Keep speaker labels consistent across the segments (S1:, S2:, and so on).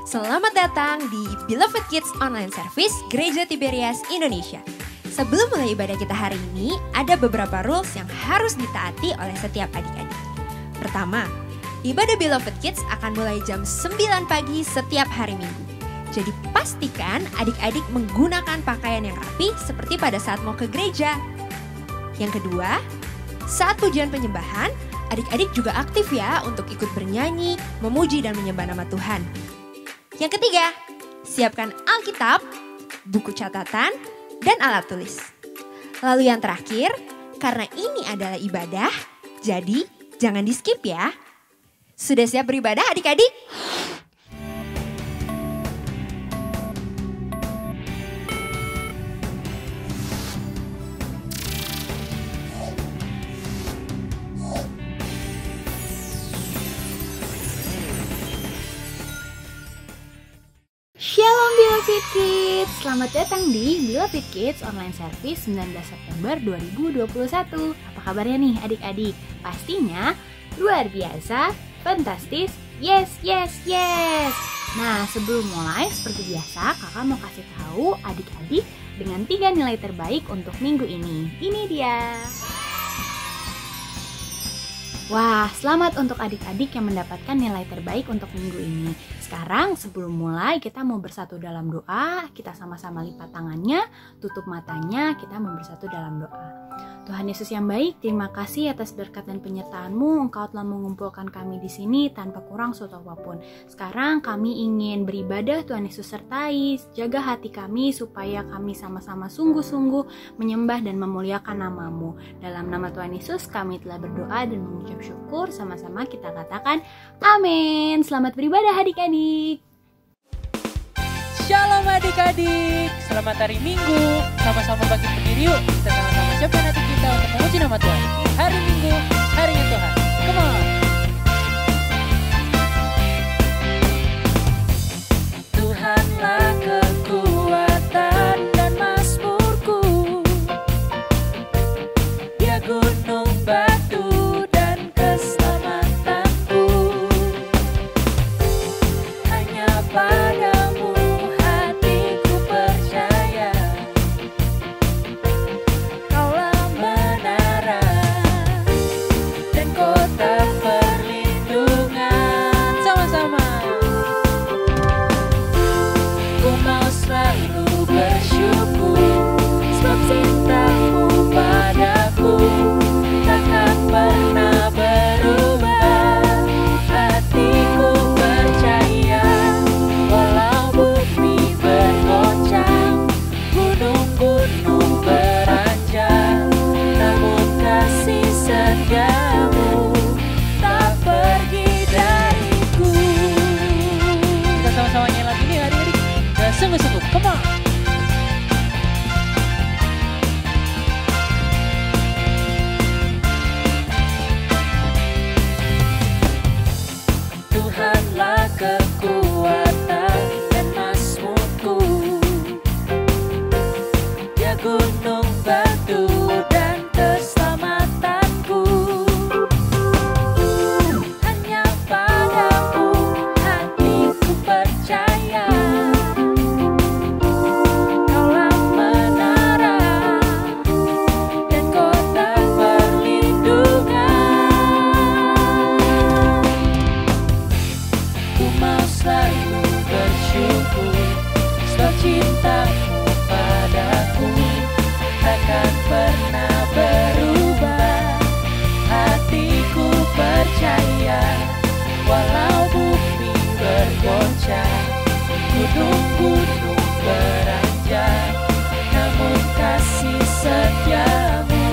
S1: Selamat datang di Beloved Kids Online Service Gereja Tiberias Indonesia. Sebelum mulai ibadah kita hari ini, ada beberapa rules yang harus ditaati oleh setiap adik-adik. Pertama, ibadah Beloved Kids akan mulai jam 9 pagi setiap hari Minggu. Jadi pastikan adik-adik menggunakan pakaian yang rapi seperti pada saat mau ke gereja. Yang kedua, saat pujian penyembahan, adik-adik juga aktif ya untuk ikut bernyanyi, memuji dan menyembah nama Tuhan. Yang ketiga, siapkan Alkitab, buku catatan, dan alat tulis. Lalu yang terakhir, karena ini adalah ibadah, jadi jangan di skip ya. Sudah siap beribadah adik-adik?
S2: Shalom Beloved Kids, selamat datang di Beloved Kids Online Service 19 September 2021. Apa kabarnya nih adik-adik? Pastinya luar biasa, fantastis, yes. Nah sebelum mulai seperti biasa kakak mau kasih tahu adik-adik dengan 3 nilai terbaik untuk minggu ini. Ini dia. Wah, selamat untuk adik-adik yang mendapatkan nilai terbaik untuk minggu ini. Sekarang sebelum mulai kita mau bersatu dalam doa, kita sama-sama lipat tangannya, tutup matanya, kita mau bersatu dalam doa. Tuhan Yesus yang baik, terima kasih atas berkat dan penyertaan-Mu. Engkau telah mengumpulkan kami di sini tanpa kurang suatu apapun. Sekarang kami ingin beribadah, Tuhan Yesus sertai, jaga hati kami supaya kami sama-sama sungguh-sungguh menyembah dan memuliakan nama-Mu. Dalam nama Tuhan Yesus kami telah berdoa dan mengucap syukur, sama-sama kita katakan amin. Selamat beribadah adik-adik.
S3: Shalom adik-adik, selamat hari Minggu. Sama-sama bangkit berdiri yuk. Kita sama-sama siapkan hati kita untuk memuji nama Tuhan. Hari Minggu, harinya Tuhan. Come on. Tuhanlah kekuatan dan mazmurku. Dia gunung batu dan keselamatanku. Hanya padamu hatiku percaya. Kaulah menara dan kota perlindungan. Sama-sama. Ku mau selalu bersyukur sebab cintamu padaku takkan pernah berubah. Hatiku percaya walau bumi bergoncang, gunung-gunung beranjak, namun kasih setiamu tak pergi dariku. Kita sama-sama nyanyi lagi nih adik-adik. Dan sungguh-sungguh, come on. Tuhanlah kekuatan dan mazmurku. Dia gunung batu dan keselamatanku. Hanya padamu hatiku percaya. Kaulah menara dan kota perlindungan. Ku mau selalu bersyukur sebab cintamu padaku takkan pernah berubah. Hatiku percaya walau bumi bergoncang, gunung-gunung beranjak, namun kasih setiamu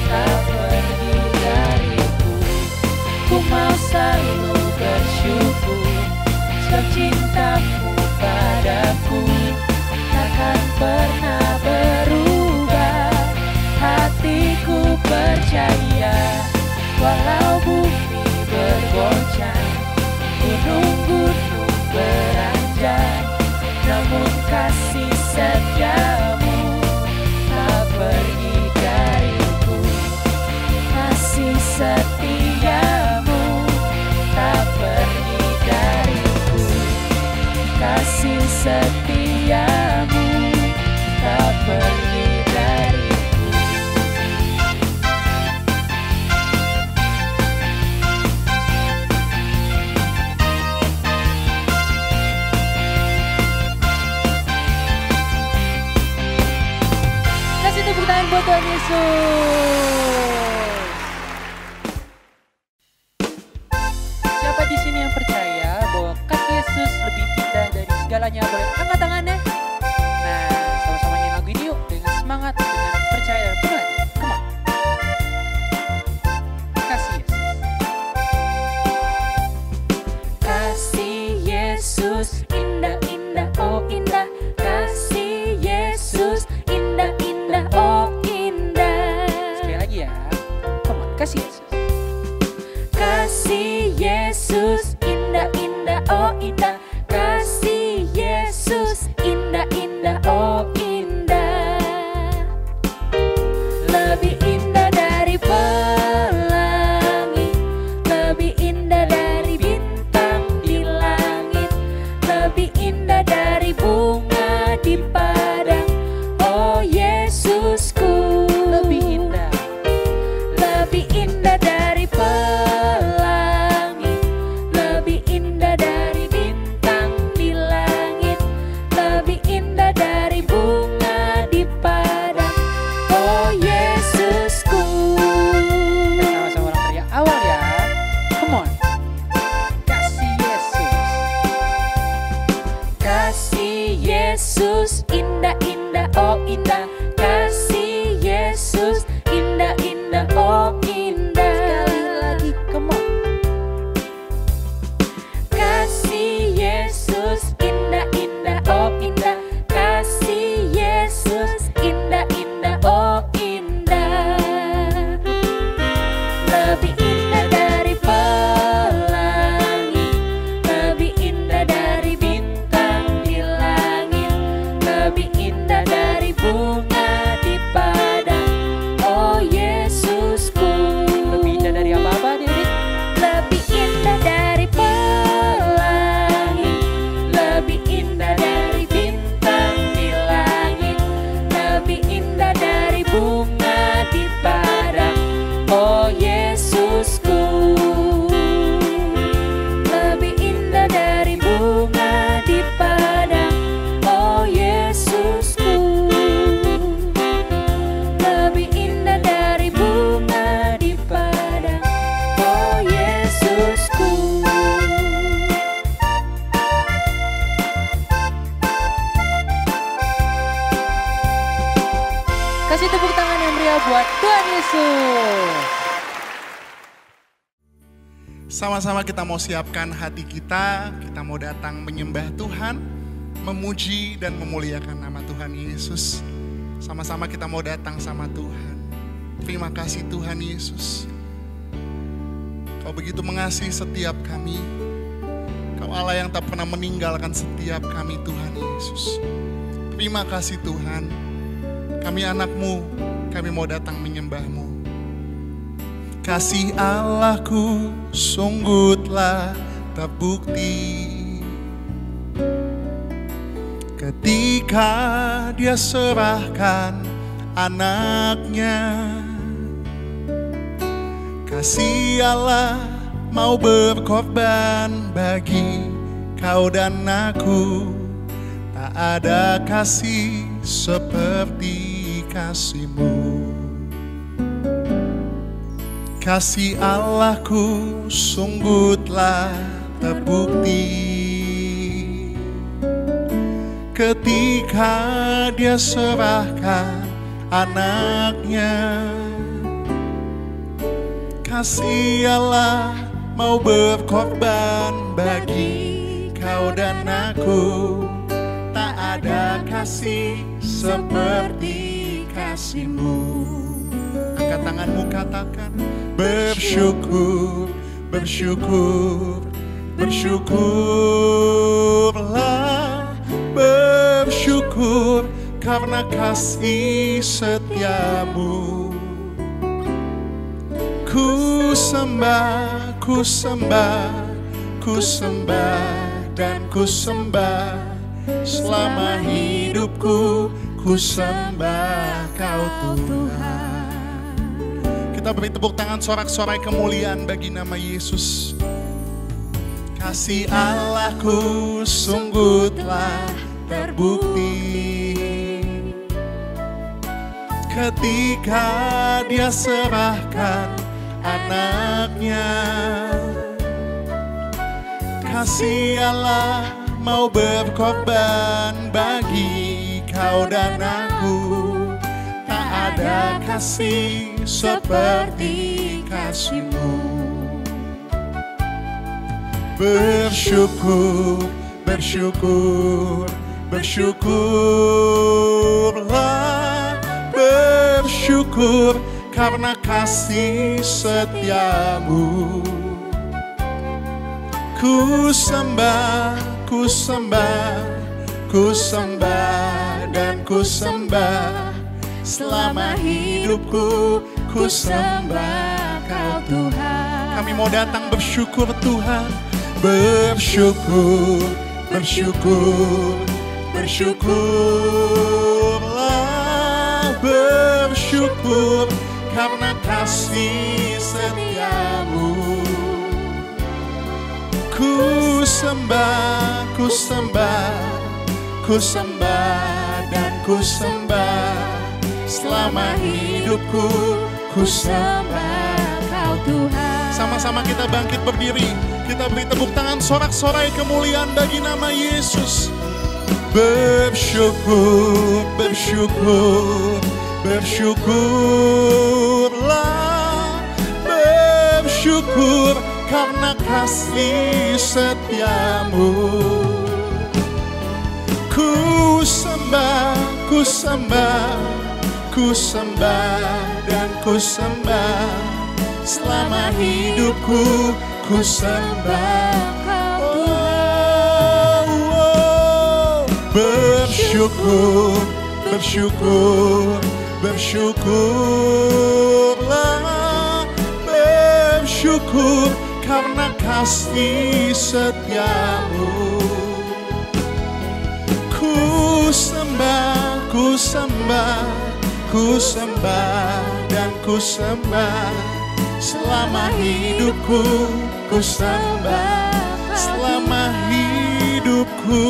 S3: tak pergi dariku. Ku mau selalu bersyukur sebab cintamu padaku takkan pernah berubah. Hatiku percaya walau bumi bergoncang, gunung-gunung beranjak, namun kasih setiamu tak pergi dariku. Kasih setiamu tak pergi dariku. Yesus. Siapa di sini yang percaya bahwa kasih Yesus lebih indah dari segalanya? Boleh angkat tangannya. Nah, sama-sama nyanyi lagu ini yuk dengan semangat, dengan percaya dan penuh hati. Come on. Kasih Yesus.
S2: Kasih Yesus indah-indah, oh indah. Kasih Yesus indah-indah, oh indah.
S3: Sekali lagi ya. Come on, kasih Yesus.
S2: Kasih Yesus indah-indah, oh indah. Kasih Yesus indah-indah, oh indah. Lebih indah dari pelangi, lebih indah dari bintang di langit, lebih indah dari bunga di padang. Oh Yesusku,
S3: Lebih indah.
S2: lebih indah dari pelangi, lebih indah dari bintang di langit, lebih indah dari bunga di padang. Oh Yesusku.
S3: Sama-sama orang teriak awal ya. Come on. Kasih Yesus.
S2: Kasih Yesus indah-indah, oh indah. Kasih Yesus indah-indah, oh indah.
S3: Sekali lagi, come on.
S2: Kasih Yesus indah-indah, oh indah. Kasih Yesus indah-indah, oh indah. Lebih indah dari pelangi, lebih indah dari bintang di langit, lebih indah dari bunga di padang. Oh Yesusku,
S3: Lebih indah dari apa-apa nih, Dik?
S2: lebih indah dari pelangi, lebih indah dari bintang di langit, lebih indah dari bunga di padang. Oh Yesusku, lebih indah dari bunga di padang. Oh Yesusku, lebih indah dari bunga di padang. Oh Yesusku.
S3: Kasih tepuk tangan yang meriah buat Tuhan Yesus.
S4: Sama-sama kita mau siapkan hati kita mau datang menyembah Tuhan, memuji dan memuliakan nama Tuhan Yesus. Sama-sama kita mau datang sama Tuhan. Terima kasih Tuhan Yesus. Kau begitu mengasihi setiap kami. Kau Allah yang tak pernah meninggalkan setiap kami Tuhan Yesus. Terima kasih Tuhan. Kami anak-Mu, kami mau datang menyembah-Mu. Kasih Allahku sungguh telah terbukti ketika Dia serahkan anaknya. Kasih Allah mau berkorban bagi kau dan aku. Tak ada kasih seperti kasih-Mu. Kasih Allahku sungguh telah terbukti ketika Dia serahkan anaknya. Kasih Allah mau berkorban bagi kau dan aku. Tak ada kasih seperti kasih-Mu. Angkat tanganmu, katakan bersyukur, bersyukur, bersyukurlah, bersyukur karena kasih setiamu. Ku sembah, ku sembah, ku sembah dan ku sembah selama hidupku. Ku sembah kau Tuhan. Kita beri tepuk tangan sorak-sorai kemuliaan bagi nama Yesus. Kasih Allahku sungguh telah terbukti ketika Dia serahkan anaknya. Kasih Allah mau berkorban bagi kau dan aku. Tak ada kasih seperti kasih-Mu. Bersyukur, bersyukur, bersyukurlah, bersyukur karena kasih setia-Mu. Ku sembah, ku sembah, ku sembah dan ku sembah. Selama hidupku ku sembah Kau Tuhan. Kami mau datang bersyukur Tuhan. Bersyukur, bersyukur, bersyukurlah, bersyukur karena kasih setia-Mu. Ku sembah, ku sembah, ku sembah dan ku sembah. Selama hidupku ku sembah Kau Tuhan. Sama-sama kita bangkit berdiri. Kita beri tepuk tangan sorak-sorai kemuliaan bagi nama Yesus. Bersyukur, bersyukur, bersyukurlah, bersyukur karena kasih setia-Mu. Ku sembah, ku sembah, ku sembah dan ku sembah. Selama hidupku ku sembah Kau Tuhan. Bersyukur, bersyukur, bersyukurlah, bersyukur karena kasih setia-Mu. Ku sembah, ku sembah, ku sembah dan ku sembah. Selama hidupku ku sembah. Selama hidupku,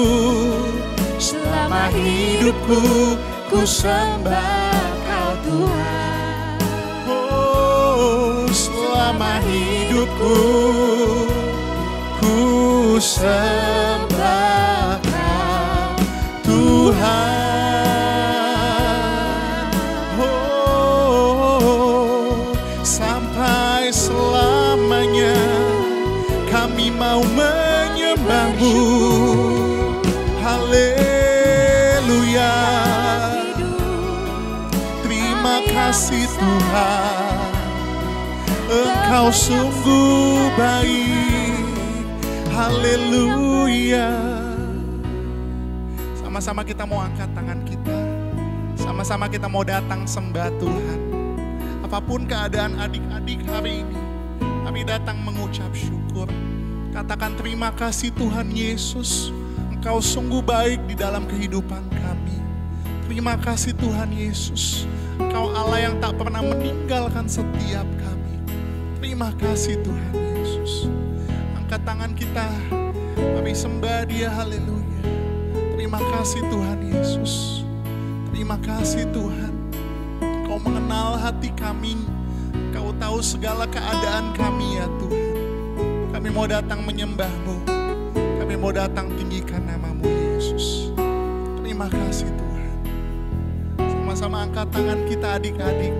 S4: selama hidupku ku sembah Kau Tuhan. Oh, selama hidupku ku sembah Kau Tuhan. Oh, sampai selamanya kami mau menyembah-Mu. Haleluya. Terima kasih Tuhan, Engkau sungguh baik. Haleluya. Sama-sama kita mau angkat tangan kita. Sama-sama kita mau datang sembah Tuhan. Apapun keadaan adik-adik hari ini, kami datang mengucap syukur. Katakan terima kasih Tuhan Yesus. Engkau sungguh baik di dalam kehidupan kami. Terima kasih Tuhan Yesus. Engkau Allah yang tak pernah meninggalkan setiap kami. Terima kasih Tuhan Yesus. Angkat tangan kita, kami sembah Dia. Haleluya. Terima kasih Tuhan Yesus. Terima kasih Tuhan. Engkau mengenal hati kami. Engkau tahu segala keadaan kami ya Tuhan. Kami mau datang menyembah-Mu. Kami mau datang tinggikan nama-Mu Yesus. Terima kasih Tuhan. Sama-sama angkat tangan kita adik-adik.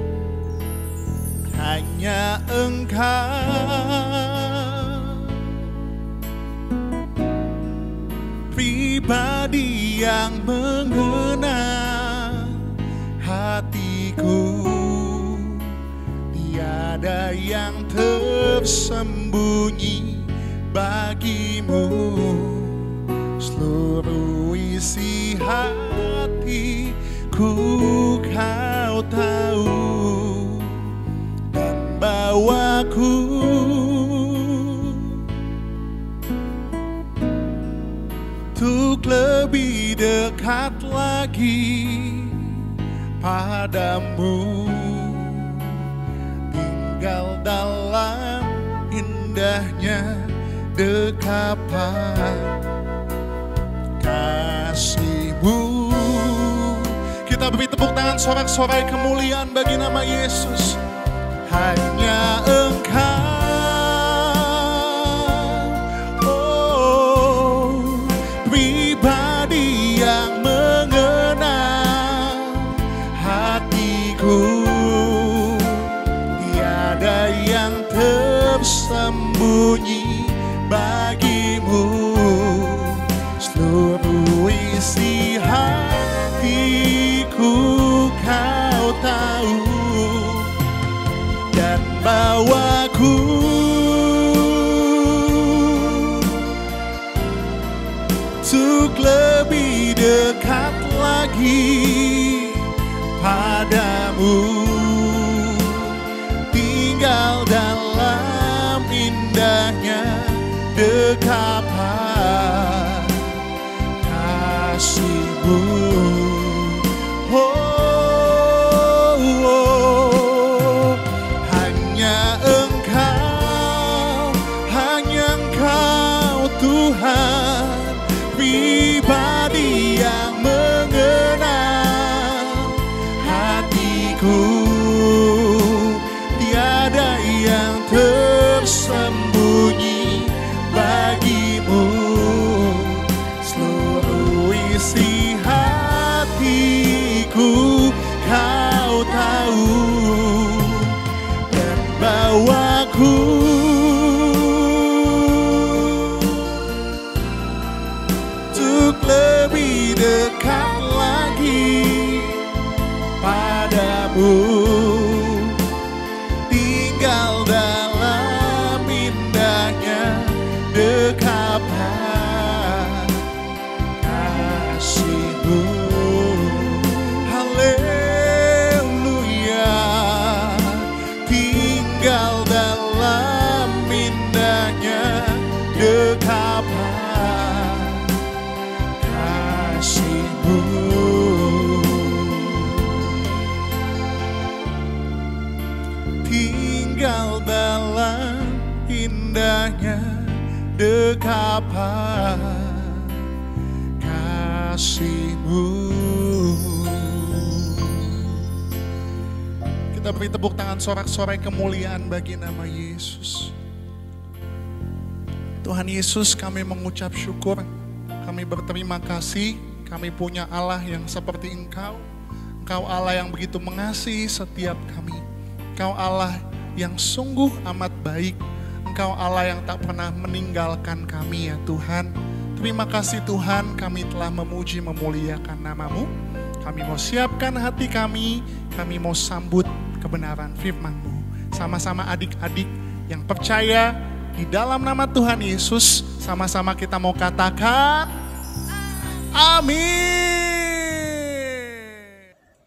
S4: Hanya Engkau pribadi yang mengenal hatiku. Tiada yang tersembunyi bagi-Mu. Seluruh isi hatiku Kau tahu, dan bawaku untuk lebih dekat lagi padamu. Tinggal dalam indahnya dekapan kasih-Mu. Kita beri tepuk tangan sorak-sorai kemuliaan bagi nama Yesus. Hanya Engkau, oh, pribadi yang mengenal hatiku. Tiada yang tersembunyi bagimu, seluruh isi hatiku Kau tahu, dan bawaku untuk lebih dekat lagi padamu, tinggal dalam indahnya dekapan kasih-Mu. Oh, oh, hanya Engkau Tuhan, pribadi yang mengenal hatiku. Tiada yang tersembunyi bagimu, seluruh isi hatiku Kau tahu, dan bawaku untuk lebih dekat lagi padamu, tinggal dalam indahnya dekapan kasih-Mu. Haleluya, tinggal dalam indahnya dekapan kasih-Mu. Tinggal dalam indahnya dekapan kasih-Mu. Kita beri tepuk tangan sorak-sorai kemuliaan bagi nama Yesus. Tuhan Yesus, kami mengucap syukur, kami berterima kasih, kami punya Allah yang seperti Engkau. Engkau Allah yang begitu mengasihi setiap kami. Engkau Allah yang sungguh amat baik. Engkau Allah yang tak pernah meninggalkan kami ya Tuhan. Terima kasih Tuhan, kami telah memuji memuliakan nama-Mu. Kami mau siapkan hati kami mau sambut kebenaran firman-Mu. Sama-sama adik-adik yang percaya di dalam nama Tuhan Yesus, sama-sama kita mau katakan amin.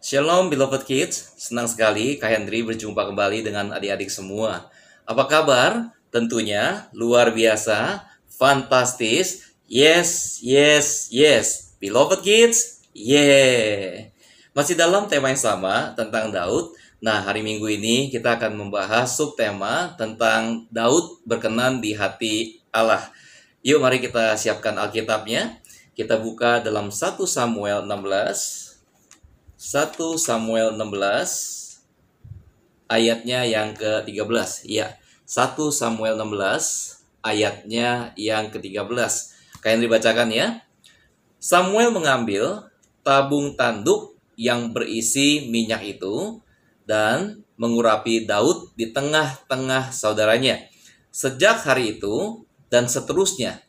S5: Shalom beloved kids, senang sekali Kak Hendri berjumpa kembali dengan adik-adik semua. Apa kabar? Tentunya luar biasa, fantastis, yes, yes, yes. Beloved kids, yeah. Masih dalam tema yang sama tentang Daud. Nah, hari Minggu ini kita akan membahas subtema tentang Daud berkenan di hati Allah. Yuk mari kita siapkan Alkitabnya. Kita buka dalam 1 Samuel 16. 1 Samuel 16 ayatnya yang ke-13. Ya, 1 Samuel 16 ayatnya yang ke-13. Kalian dibacakan ya. Samuel mengambil tabung tanduk yang berisi minyak itu dan mengurapi Daud di tengah-tengah saudaranya. Sejak hari itu dan seterusnya,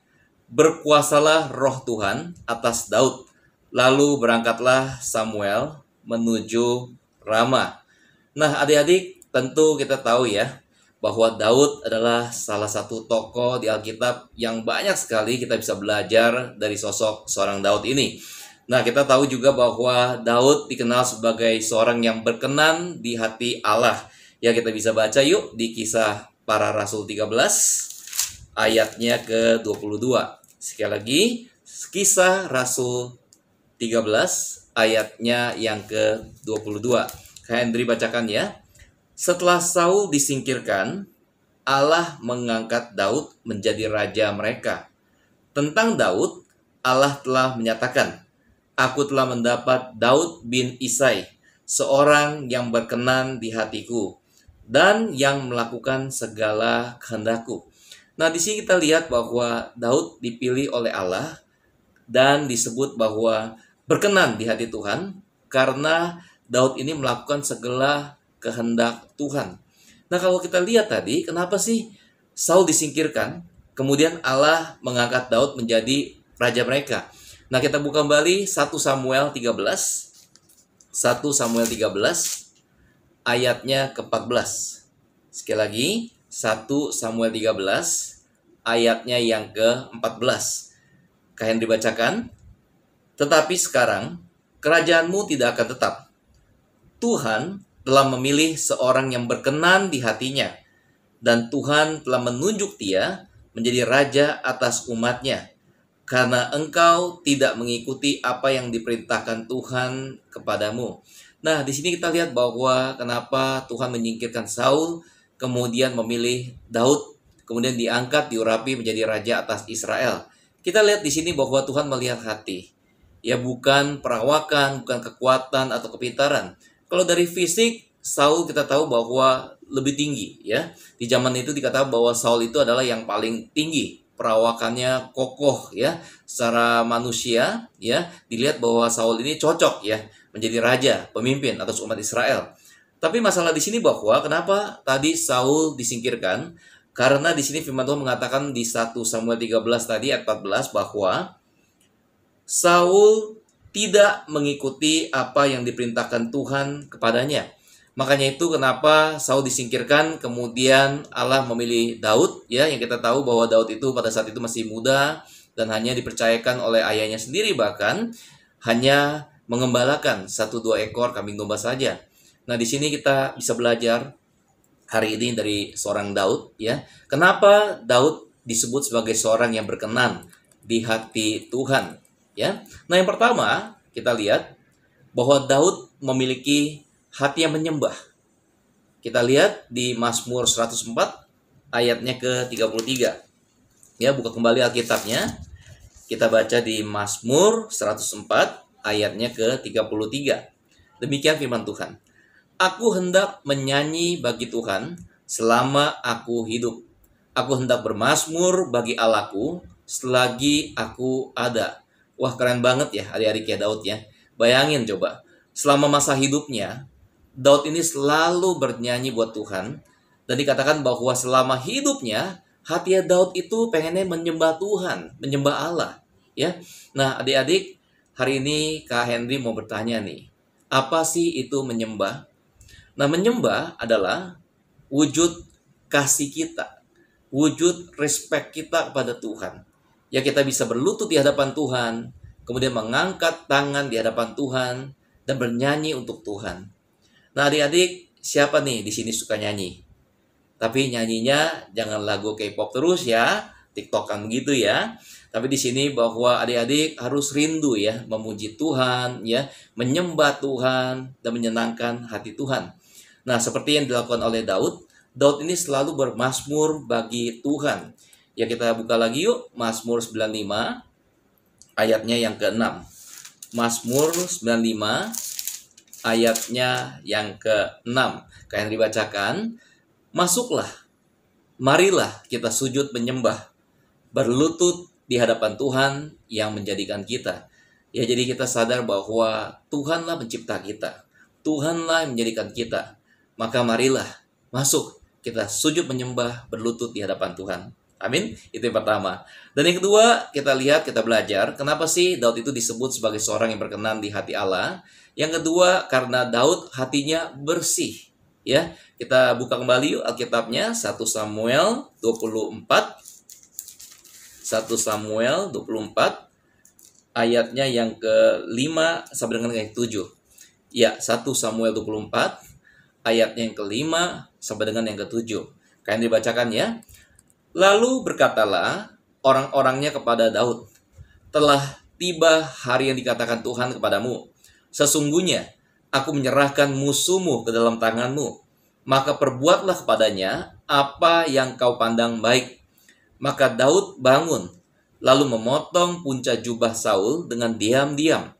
S5: berkuasalah roh Tuhan atas Daud. Lalu berangkatlah Samuel menuju Rama. Nah, adik-adik, tentu kita tahu ya, bahwa Daud adalah salah satu tokoh di Alkitab yang banyak sekali kita bisa belajar dari sosok seorang Daud ini. Nah, kita tahu juga bahwa Daud dikenal sebagai seorang yang berkenan di hati Allah. Ya, kita bisa baca yuk di Kisah Para Rasul 13 ayatnya ke-22. Sekali lagi, Kisah Rasul 13 ayatnya yang ke-22. Kak Hendri bacakan ya. Setelah Saul disingkirkan, Allah mengangkat Daud menjadi raja mereka. Tentang Daud, Allah telah menyatakan, aku telah mendapat Daud bin Isai, seorang yang berkenan di hatiku dan yang melakukan segala kehendakku. Nah, di sini kita lihat bahwa Daud dipilih oleh Allah dan disebut bahwa berkenan di hati Tuhan karena Daud ini melakukan segala kehendak Tuhan. Nah, kalau kita lihat tadi, kenapa sih Saul disingkirkan, kemudian Allah mengangkat Daud menjadi raja mereka? Nah, kita buka kembali 1 Samuel 13. 1 Samuel 13 ayatnya ke-14. Sekali lagi, 1 Samuel 13 ayatnya yang ke-14. Kak Henry bacakan. Tetapi sekarang kerajaanmu tidak akan tetap. Tuhan telah memilih seorang yang berkenan di hatinya, dan Tuhan telah menunjuk dia menjadi raja atas umatnya, karena engkau tidak mengikuti apa yang diperintahkan Tuhan kepadamu. Nah, di sini kita lihat bahwa kenapa Tuhan menyingkirkan Saul, kemudian memilih Daud, kemudian diangkat, diurapi menjadi raja atas Israel. Kita lihat di sini bahwa Tuhan melihat hati. Ya, bukan perawakan, bukan kekuatan atau kepintaran. Kalau dari fisik, Saul kita tahu bahwa lebih tinggi, ya. Di zaman itu dikatakan bahwa Saul itu adalah yang paling tinggi, perawakannya kokoh, ya. Secara manusia, ya, dilihat bahwa Saul ini cocok, ya, menjadi raja, pemimpin atas umat Israel. Tapi masalah di sini bahwa kenapa tadi Saul disingkirkan? Karena di sini firman Tuhan mengatakan di 1 Samuel 13 tadi ayat 14 bahwa Saul tidak mengikuti apa yang diperintahkan Tuhan kepadanya. Makanya itu kenapa Saul disingkirkan, kemudian Allah memilih Daud, ya, yang kita tahu bahwa Daud itu pada saat itu masih muda dan hanya dipercayakan oleh ayahnya sendiri, bahkan hanya mengembalakan 1-2 ekor kambing domba saja. Nah, di sini kita bisa belajar hari ini dari seorang Daud, ya. Kenapa Daud disebut sebagai seorang yang berkenan di hati Tuhan, ya? Nah, yang pertama, kita lihat bahwa Daud memiliki hati yang menyembah. Kita lihat di Mazmur 104 ayatnya ke-33. Ya, buka kembali Alkitabnya. Kita baca di Mazmur 104 ayatnya ke-33. Demikian firman Tuhan. Aku hendak menyanyi bagi Tuhan selama aku hidup. Aku hendak bermazmur bagi Allahku selagi aku ada. Wah, keren banget ya adik-adik ya Daud ya. Bayangin coba, selama masa hidupnya, Daud ini selalu bernyanyi buat Tuhan. Dan dikatakan bahwa selama hidupnya, hati Daud itu pengennya menyembah Tuhan, menyembah Allah. Ya, nah adik-adik, hari ini Kak Henry mau bertanya nih, apa sih itu menyembah? Nah, menyembah adalah wujud kasih kita, wujud respect kita kepada Tuhan. Ya, kita bisa berlutut di hadapan Tuhan, kemudian mengangkat tangan di hadapan Tuhan, dan bernyanyi untuk Tuhan. Nah, adik-adik, siapa nih di sini suka nyanyi? Tapi nyanyinya jangan lagu K-pop terus ya, TikTokan begitu ya. Tapi di sini bahwa adik-adik harus rindu ya, memuji Tuhan, ya, menyembah Tuhan, dan menyenangkan hati Tuhan. Nah, seperti yang dilakukan oleh Daud, Daud ini selalu bermazmur bagi Tuhan. Ya, kita buka lagi yuk, Mazmur 95, ayatnya yang ke-6. Mazmur 95, ayatnya yang ke-6. Kayak yang dibacakan, masuklah, marilah kita sujud menyembah, berlutut di hadapan Tuhan yang menjadikan kita. Ya, jadi kita sadar bahwa Tuhanlah pencipta kita. Tuhanlah yang menjadikan kita. Maka marilah masuk kita sujud menyembah, berlutut di hadapan Tuhan. Amin. Itu yang pertama. Dan yang kedua, kita lihat, kita belajar kenapa sih Daud itu disebut sebagai seorang yang berkenan di hati Allah. Yang kedua, karena Daud hatinya bersih. Ya, kita buka kembali yuk Alkitabnya, 1 Samuel 24. 1 Samuel 24 ayatnya yang ke-5 sampai dengan yang ke-7. Ya, 1 Samuel 24 ayatnya yang ke-5 sampai dengan yang ke-7. Kalian dibacakan ya. Lalu berkatalah orang-orangnya kepada Daud, telah tiba hari yang dikatakan Tuhan kepadamu. Sesungguhnya aku menyerahkan musuhmu ke dalam tanganmu. Maka perbuatlah kepadanya apa yang kau pandang baik. Maka Daud bangun, lalu memotong punca jubah Saul dengan diam-diam.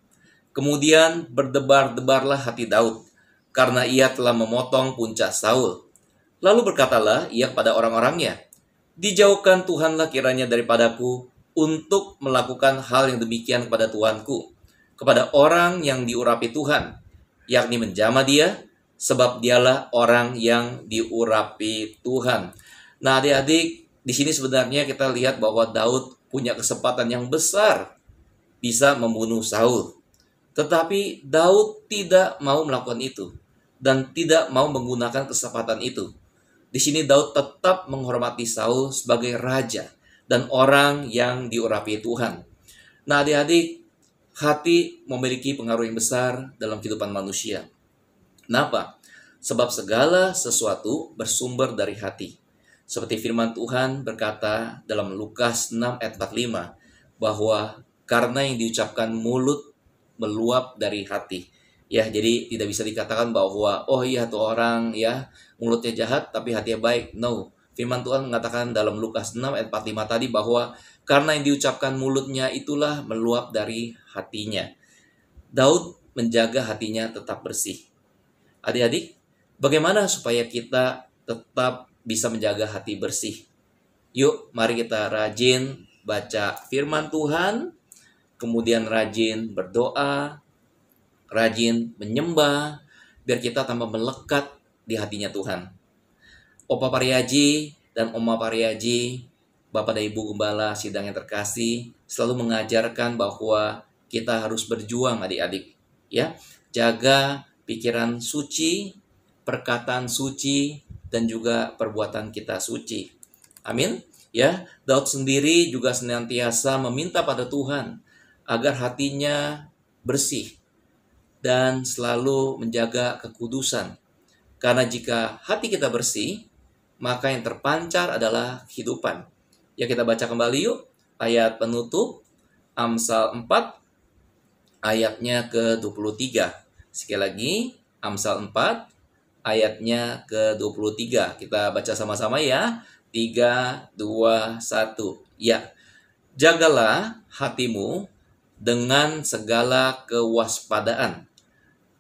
S5: Kemudian berdebar-debarlah hati Daud, karena ia telah memotong punca Saul. Lalu berkatalah ia kepada orang-orangnya, "Dijauhkan Tuhanlah kiranya daripadaku untuk melakukan hal yang demikian kepada Tuanku, kepada orang yang diurapi Tuhan, yakni menjamah dia, sebab dialah orang yang diurapi Tuhan." Nah, adik-adik, di sini sebenarnya kita lihat bahwa Daud punya kesempatan yang besar bisa membunuh Saul. Tetapi Daud tidak mau melakukan itu dan tidak mau menggunakan kesempatan itu. Di sini Daud tetap menghormati Saul sebagai raja dan orang yang diurapi Tuhan. Nah, adik-adik, hati memiliki pengaruh yang besar dalam kehidupan manusia. Kenapa? Sebab segala sesuatu bersumber dari hati. Seperti firman Tuhan berkata dalam Lukas 6 ayat 45, bahwa karena yang diucapkan mulut meluap dari hati. Ya, jadi tidak bisa dikatakan bahwa oh iya tuh orang ya mulutnya jahat tapi hatinya baik. No. Firman Tuhan mengatakan dalam Lukas 6 ayat 45 tadi bahwa karena yang diucapkan mulutnya itulah meluap dari hatinya. Daud menjaga hatinya tetap bersih. Adik-adik, bagaimana supaya kita tetap bisa menjaga hati bersih? Yuk, mari kita rajin baca firman Tuhan, kemudian rajin berdoa, rajin menyembah, biar kita tambah melekat di hatinya Tuhan. Opa Pariaji dan Oma Pariaji, Bapak dan Ibu Gembala Sidang yang terkasih, selalu mengajarkan bahwa kita harus berjuang adik-adik. Ya, jaga pikiran suci, perkataan suci, dan juga perbuatan kita suci. Amin. Ya, Daud sendiri juga senantiasa meminta pada Tuhan agar hatinya bersih dan selalu menjaga kekudusan. Karena jika hati kita bersih, maka yang terpancar adalah kehidupan. Ya, kita baca kembali yuk ayat penutup Amsal 4 ayatnya ke-23. Sekali lagi, Amsal 4 ayatnya ke-23. Kita baca sama-sama ya. 3, 2, 1. Ya, jagalah hatimu dengan segala kewaspadaan,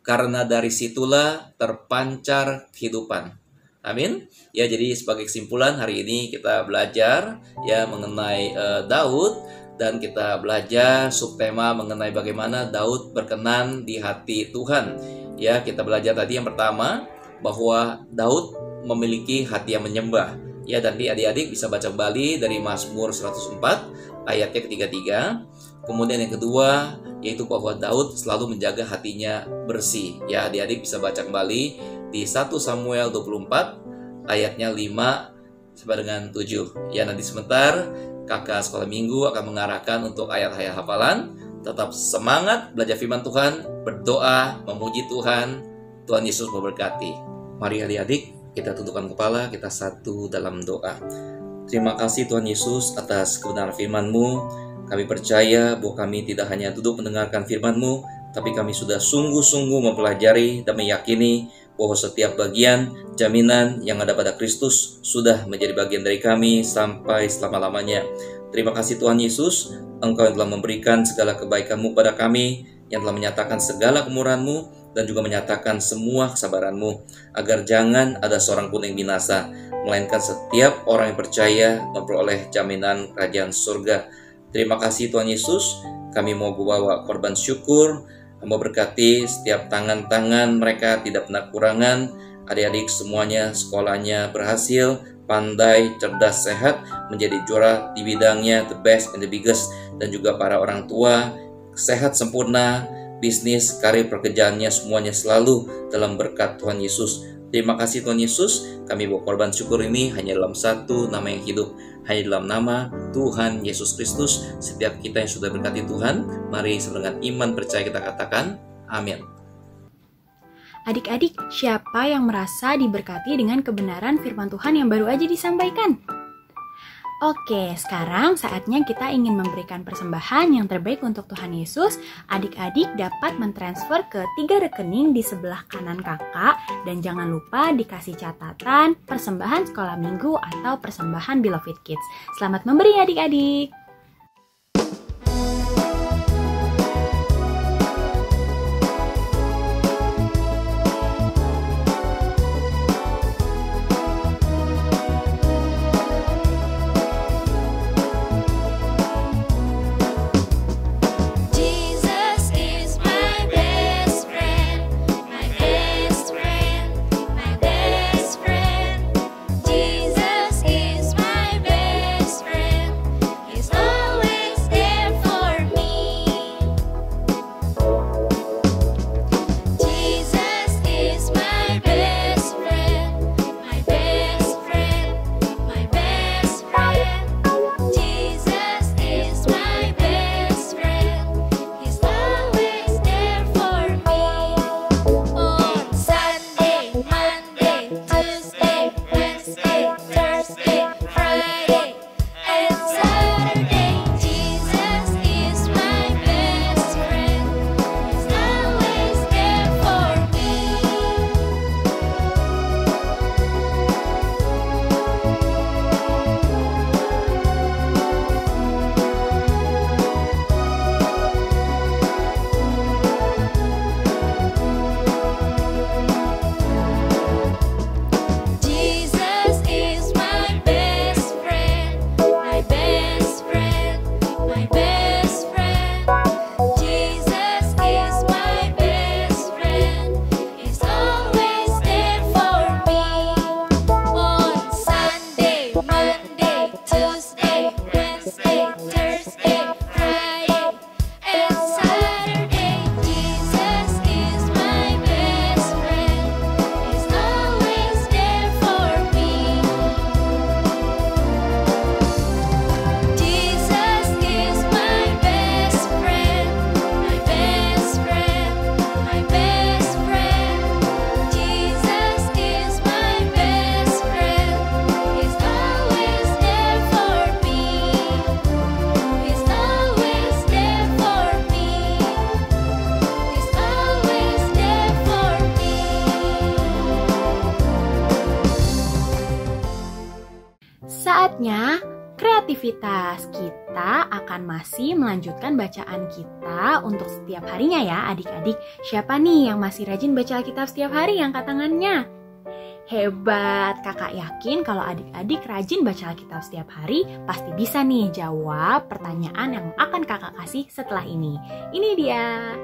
S5: karena dari situlah terpancar kehidupan. Amin. Ya, jadi sebagai kesimpulan hari ini kita belajar ya mengenai Daud, dan kita belajar subtema mengenai bagaimana Daud berkenan di hati Tuhan. Ya, kita belajar tadi yang pertama bahwa Daud memiliki hati yang menyembah. Ya, nanti adik-adik bisa baca kembali dari Mazmur 104 ayatnya ke-33. Kemudian yang kedua yaitu bahwa Daud selalu menjaga hatinya bersih. Ya, adik-adik bisa baca kembali di 1 Samuel 24 ayatnya 5 sampai dengan 7. Ya, nanti sebentar kakak sekolah minggu akan mengarahkan untuk ayat-ayat hafalan. Tetap semangat belajar firman Tuhan, berdoa, memuji Tuhan. Tuhan Yesus memberkati. Mari adik-adik kita tundukkan kepala, kita satu dalam doa. Terima kasih Tuhan Yesus atas kebenaran firman-Mu. Kami percaya bahwa kami tidak hanya duduk mendengarkan firman-Mu, tapi kami sudah sungguh-sungguh mempelajari dan meyakini bahwa setiap bagian jaminan yang ada pada Kristus sudah menjadi bagian dari kami sampai selama-lamanya. Terima kasih Tuhan Yesus, Engkau yang telah memberikan segala kebaikan-Mu pada kami, yang telah menyatakan segala kemurahan-Mu, dan juga menyatakan semua kesabaran-Mu, agar jangan ada seorang pun yang binasa, melainkan setiap orang yang percaya memperoleh jaminan kerajaan surga. Terima kasih Tuhan Yesus, kami mau bawa korban syukur, Hamba berkati setiap tangan-tangan mereka tidak pernah kurangan, adik-adik semuanya sekolahnya berhasil, pandai, cerdas, sehat, menjadi juara di bidangnya, the best and the biggest, dan juga para orang tua, sehat sempurna, bisnis, karir, pekerjaannya semuanya selalu dalam berkat Tuhan Yesus. Terima kasih Tuhan Yesus, kami bawa korban syukur ini hanya dalam satu nama yang hidup, hanya dalam nama Tuhan Yesus Kristus. Setiap kita yang sudah berkati Tuhan, mari dengan iman percaya kita katakan, amin.
S2: Adik-adik, siapa yang merasa diberkati dengan kebenaran firman Tuhan yang baru aja disampaikan? Oke, sekarang saatnya kita ingin memberikan persembahan yang terbaik untuk Tuhan Yesus. Adik-adik dapat mentransfer ke 3 rekening di sebelah kanan kakak. Dan jangan lupa dikasih catatan persembahan sekolah minggu atau persembahan Beloved Kids. Selamat memberi adik-adik! aktivitas. Kita akan masih melanjutkan bacaan kita untuk setiap harinya ya adik-adik. Siapa nih yang masih rajin baca Alkitab setiap hari? Angkat tangannya. Hebat, kakak yakin kalau adik-adik rajin baca Alkitab setiap hari, pasti bisa nih jawab pertanyaan yang akan kakak kasih setelah ini. Ini dia.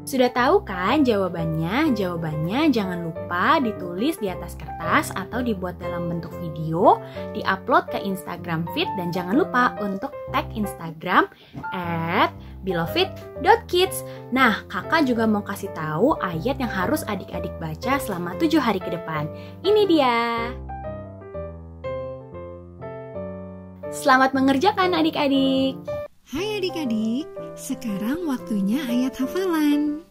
S2: Sudah tahu kan jawabannya? Jawabannya jangan lupa ditulis di atas kertas atau dibuat dalam bentuk video, diupload ke Instagram feed, dan jangan lupa untuk tag Instagram @beloved.kids. Nah, kakak juga mau kasih tahu ayat yang harus adik-adik baca selama 7 hari ke depan. Ini dia. Selamat mengerjakan adik-adik.
S6: Hai adik-adik, sekarang waktunya ayat hafalan.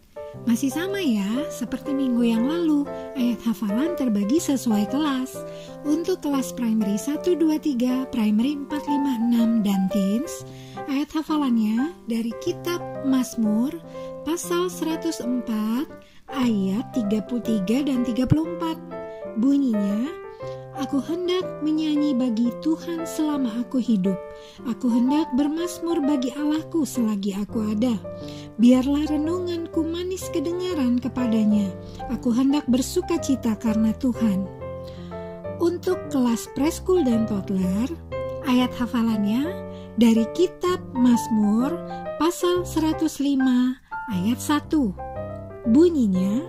S6: Masih sama ya, seperti minggu yang lalu, ayat hafalan terbagi sesuai kelas. Untuk kelas primary 1, 2, 3, primary 4, 5, 6, dan teens, ayat hafalannya dari kitab Mazmur pasal 104, ayat 33 dan 34. Bunyinya, aku hendak menyanyi bagi Tuhan selama aku hidup. Aku hendak bermazmur bagi Allahku selagi aku ada. Biarlah renunganku manis kedengaran kepadanya. Aku hendak bersuka cita karena Tuhan. Untuk kelas preschool dan toddler, ayat hafalannya dari kitab Mazmur pasal 105 ayat 1. Bunyinya,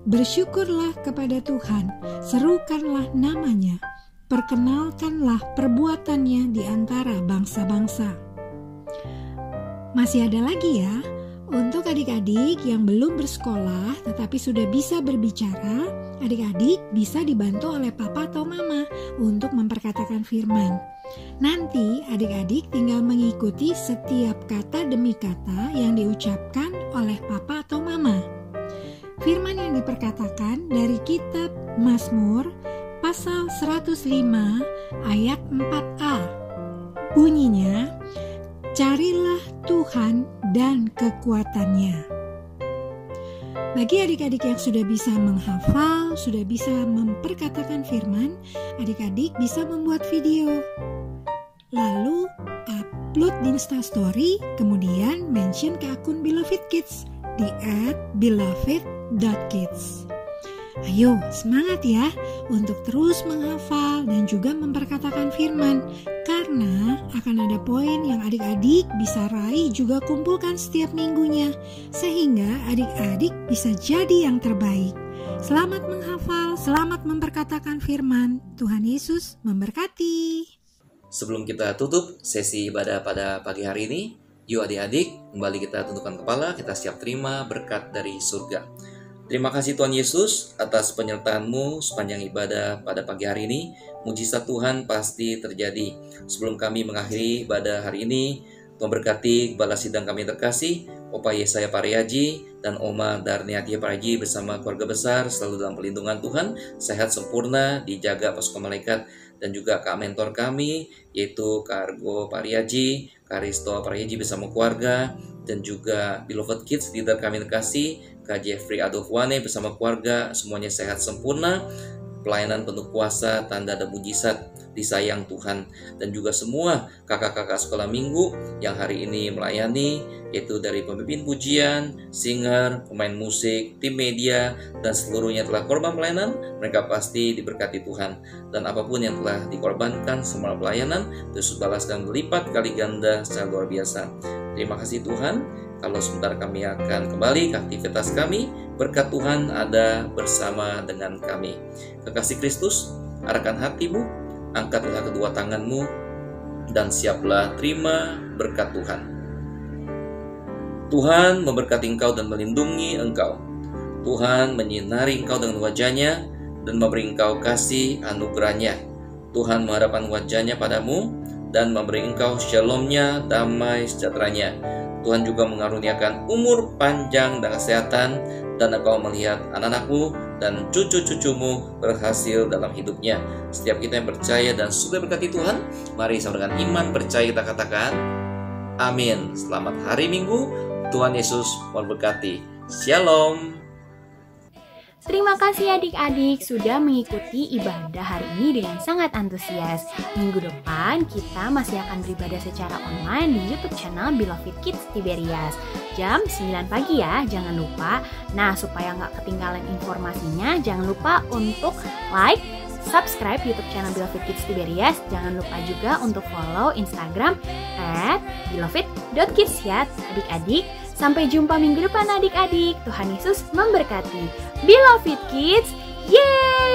S6: bersyukurlah kepada Tuhan, serukanlah namanya, perkenalkanlah perbuatannya di antara bangsa-bangsa. Masih ada lagi ya, untuk adik-adik yang belum bersekolah tetapi sudah bisa berbicara, adik-adik bisa dibantu oleh papa atau mama untuk memperkatakan firman. Nanti adik-adik tinggal mengikuti setiap kata demi kata yang diucapkan oleh papa atau mama. Firman yang diperkatakan dari kitab Mazmur pasal 105 ayat 4a. Bunyinya, carilah Tuhan dan kekuatannya. Bagi adik-adik yang sudah bisa menghafal, sudah bisa memperkatakan firman, adik-adik bisa membuat video. Lalu upload di Instastory, kemudian mention ke akun Beloved Kids di @beloved.kids. Ayo semangat ya untuk terus menghafal dan juga memperkatakan firman, karena akan ada poin yang adik-adik bisa raih juga kumpulkan setiap minggunya, sehingga adik-adik bisa jadi yang terbaik. Selamat menghafal, selamat memperkatakan firman. Tuhan Yesus memberkati.
S5: Sebelum kita tutup sesi ibadah pada pagi hari ini, yuk adik-adik, kembali kita tundukkan kepala, kita siap terima berkat dari surga. Terima kasih Tuhan Yesus atas penyertaan-Mu sepanjang ibadah pada pagi hari ini. Mujizat Tuhan pasti terjadi. Sebelum kami mengakhiri ibadah hari ini, Tuhan berkati Kepala Sidang kami terkasih, Opa Yesaya Pariaji dan Oma Darniatia Pariaji bersama keluarga besar selalu dalam perlindungan Tuhan, sehat sempurna, dijaga pasukan malaikat, dan juga Kak mentor kami yaitu Kak Argo Pariaji, Kak Risto Pariaji bersama keluarga, dan juga Beloved Kids leader kami terkasih Kak Jeffrey Adolfwane bersama keluarga, semuanya sehat sempurna, pelayanan penuh kuasa, tanda dan mujizat, disayang Tuhan. Dan juga semua kakak-kakak sekolah minggu yang hari ini melayani, yaitu dari pemimpin pujian, singer, pemain musik, tim media, dan seluruhnya telah korban pelayanan, mereka pasti diberkati Tuhan. Dan apapun yang telah dikorbankan semua pelayanan, Yesus balaskan berlipat kali ganda secara luar biasa. Terima kasih Tuhan. Kalau sebentar kami akan kembali ke aktivitas kami, berkat Tuhan ada bersama dengan kami. Kekasih Kristus, arahkan hatimu, angkatlah kedua tanganmu, dan siaplah terima berkat Tuhan. Tuhan memberkati engkau dan melindungi engkau. Tuhan menyinari engkau dengan wajahnya dan memberi engkau kasih anugerahnya. Tuhan menghadapkan wajahnya padamu dan memberi engkau shalom-Nya, damai sejahteranya. Tuhan juga mengaruniakan umur panjang dan kesehatan, dan engkau melihat anak-anakmu dan cucu-cucumu berhasil dalam hidupnya. Setiap kita yang percaya dan sudah berkati Tuhan, mari sama dengan iman percaya kita katakan, Amin. Selamat hari Minggu. Tuhan Yesus memberkati. Shalom.
S2: Terima kasih adik-adik sudah mengikuti ibadah hari ini dengan sangat antusias. Minggu depan kita masih akan beribadah secara online di YouTube channel Beloved Kids Tiberias. Jam 9 pagi ya, jangan lupa. Nah, supaya nggak ketinggalan informasinya, jangan lupa untuk like, subscribe YouTube channel Beloved Kids Tiberias. Jangan lupa juga untuk follow Instagram @beloved.kids ya adik-adik. Sampai jumpa minggu depan adik-adik. Tuhan Yesus memberkati. Beloved Kids, yeay!